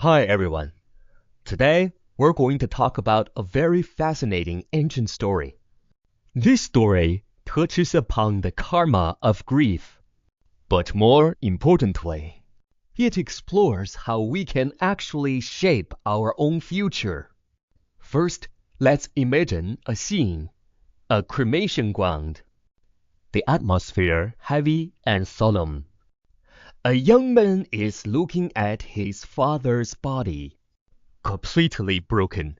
Hi everyone. Today we're going to talk about a very fascinating ancient story. This story touches upon the karma of grief, but more importantly, it explores how we can actually shape our own future. First, let's imagine a scene, a cremation ground. The atmosphere heavy and solemn. A young man is looking at his father's body, completely broken,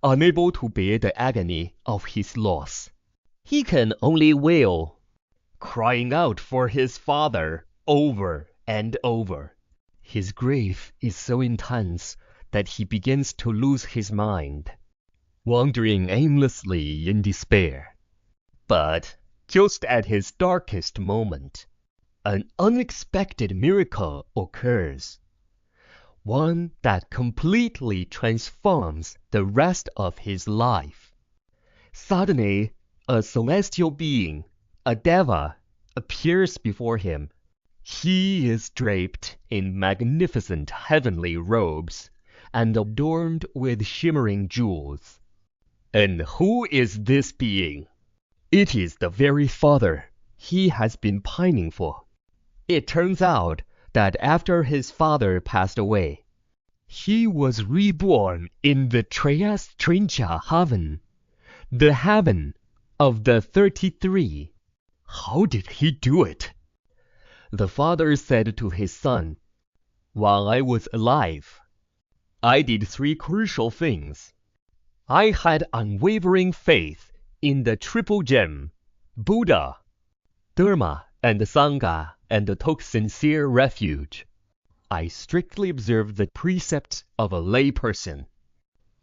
unable to bear the agony of his loss. He can only wail, crying out for his father over and over. His grief is so intense that he begins to lose his mind, wandering aimlessly in despair. But just at his darkest moment, an unexpected miracle occurs, one that completely transforms the rest of his life. Suddenly, a celestial being, a deva, appears before him. He is draped in magnificent heavenly robes and adorned with shimmering jewels. And who is this being? It is the very father he has been pining for. It turns out that after his father passed away, he was reborn in the Trayastrincha heaven, the heaven of the 33. How did he do it? The father said to his son, "While I was alive, I did three crucial things. I had unwavering faith in the triple gem, Buddha, Dharma, and Sangha, and took sincere refuge. I strictly observed the precepts of a lay person.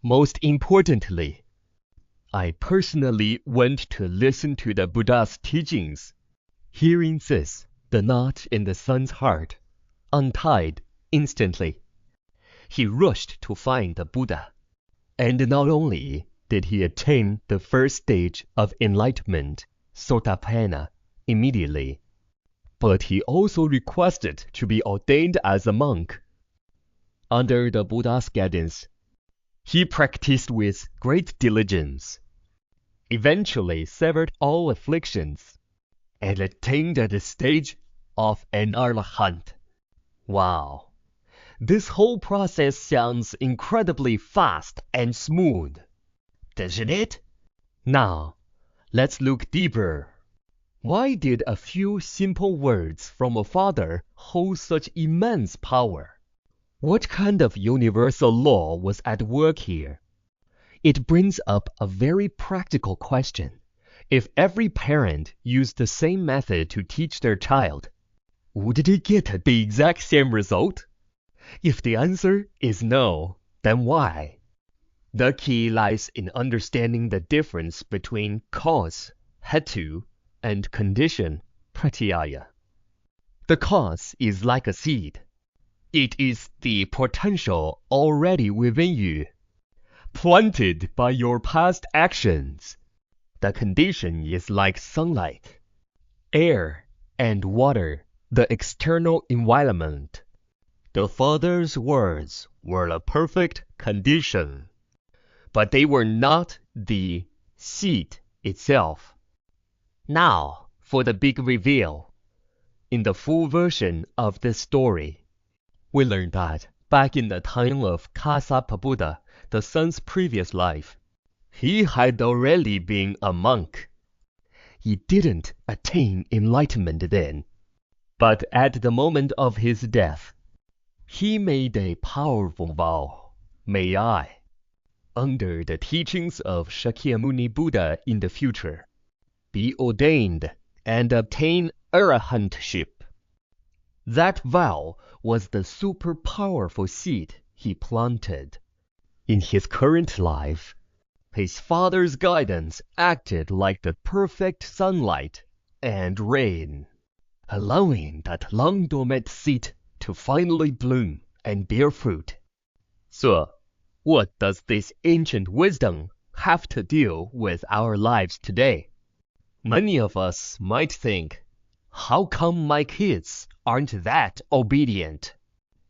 Most importantly, I personally went to listen to the Buddha's teachings." Hearing this, the knot in the son's heart untied instantly. He rushed to find the Buddha. And not only did he attain the first stage of enlightenment, Sotapanna, immediately, but he also requested to be ordained as a monk. Under the Buddha's guidance, he practiced with great diligence, eventually severed all afflictions, and attained the stage of an arahant. Wow! This whole process sounds incredibly fast and smooth, doesn't it? Now, let's look deeper. Why did a few simple words from a father hold such immense power? What kind of universal law was at work here? It brings up a very practical question. If every parent used the same method to teach their child, would they get the exact same result? If the answer is no, then why? The key lies in understanding the difference between cause, hetu, and condition, pratyaya. The cause is like a seed. It is the potential already within you, planted by your past actions. The condition is like sunlight, air, and water, the external environment. The father's words were a perfect condition, but they were not the seed itself. Now, for the big reveal. In the full version of this story, we learn that back in the time of Kassapa Buddha, the son's previous life, he had already been a monk. He didn't attain enlightenment then, but at the moment of his death, he made a powerful vow. May I, under the teachings of Shakyamuni Buddha in the future, be ordained and obtain arahantship. That vow was the super powerful seed he planted. In his current life, his father's guidance acted like the perfect sunlight and rain, allowing that long-dormant seed to finally bloom and bear fruit. So, what does this ancient wisdom have to do with our lives today? Many of us might think, how come my kids aren't that obedient?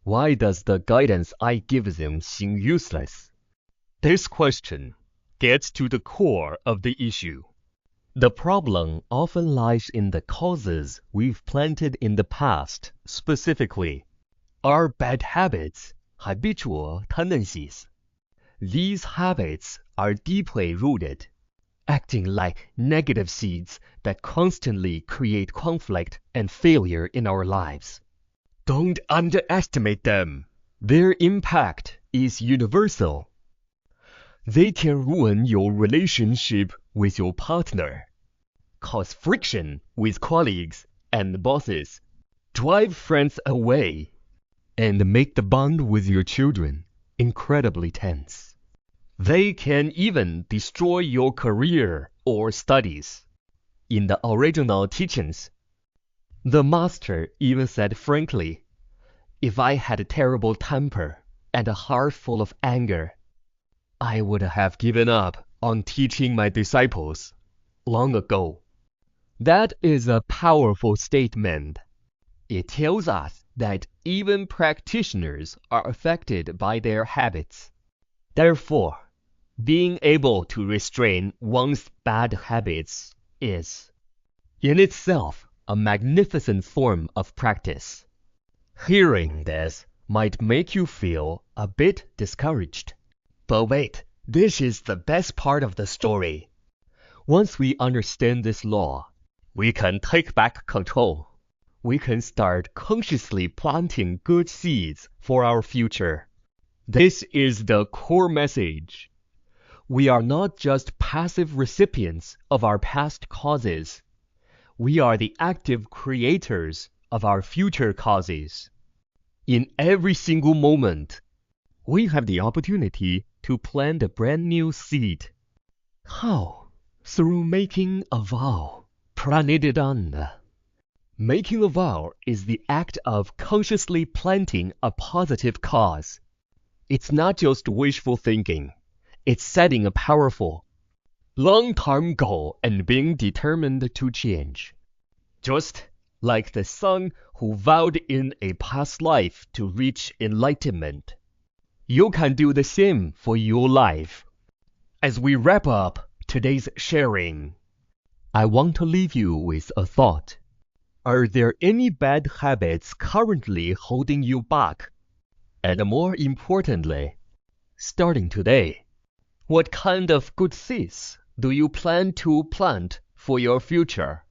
Why does the guidance I give them seem useless? This question gets to the core of the issue. The problem often lies in the causes we've planted in the past, specifically our bad habits, habitual tendencies. These habits are deeply rooted, acting like negative seeds that constantly create conflict and failure in our lives. Don't underestimate them. Their impact is universal. They can ruin your relationship with your partner, cause friction with colleagues and bosses, drive friends away, and make the bond with your children incredibly tense. They can even destroy your career or studies. In the original teachings, the master even said frankly, "If I had a terrible temper and a heart full of anger, I would have given up on teaching my disciples long ago." That is a powerful statement. It tells us that even practitioners are affected by their habits. Therefore, being able to restrain one's bad habits is, in itself, a magnificent form of practice. Hearing this might make you feel a bit discouraged. But wait, this is the best part of the story. Once we understand this law, we can take back control. We can start consciously planting good seeds for our future. This is the core message. We are not just passive recipients of our past causes. We are the active creators of our future causes. In every single moment, we have the opportunity to plant a brand new seed. How? Through making a vow. Pranididana. Making a vow is the act of consciously planting a positive cause. It's not just wishful thinking. It's setting a powerful, long-term goal and being determined to change. Just like the son who vowed in a past life to reach enlightenment, you can do the same for your life. As we wrap up today's sharing, I want to leave you with a thought. Are there any bad habits currently holding you back? And more importantly, starting today, what kind of good seeds do you plan to plant for your future?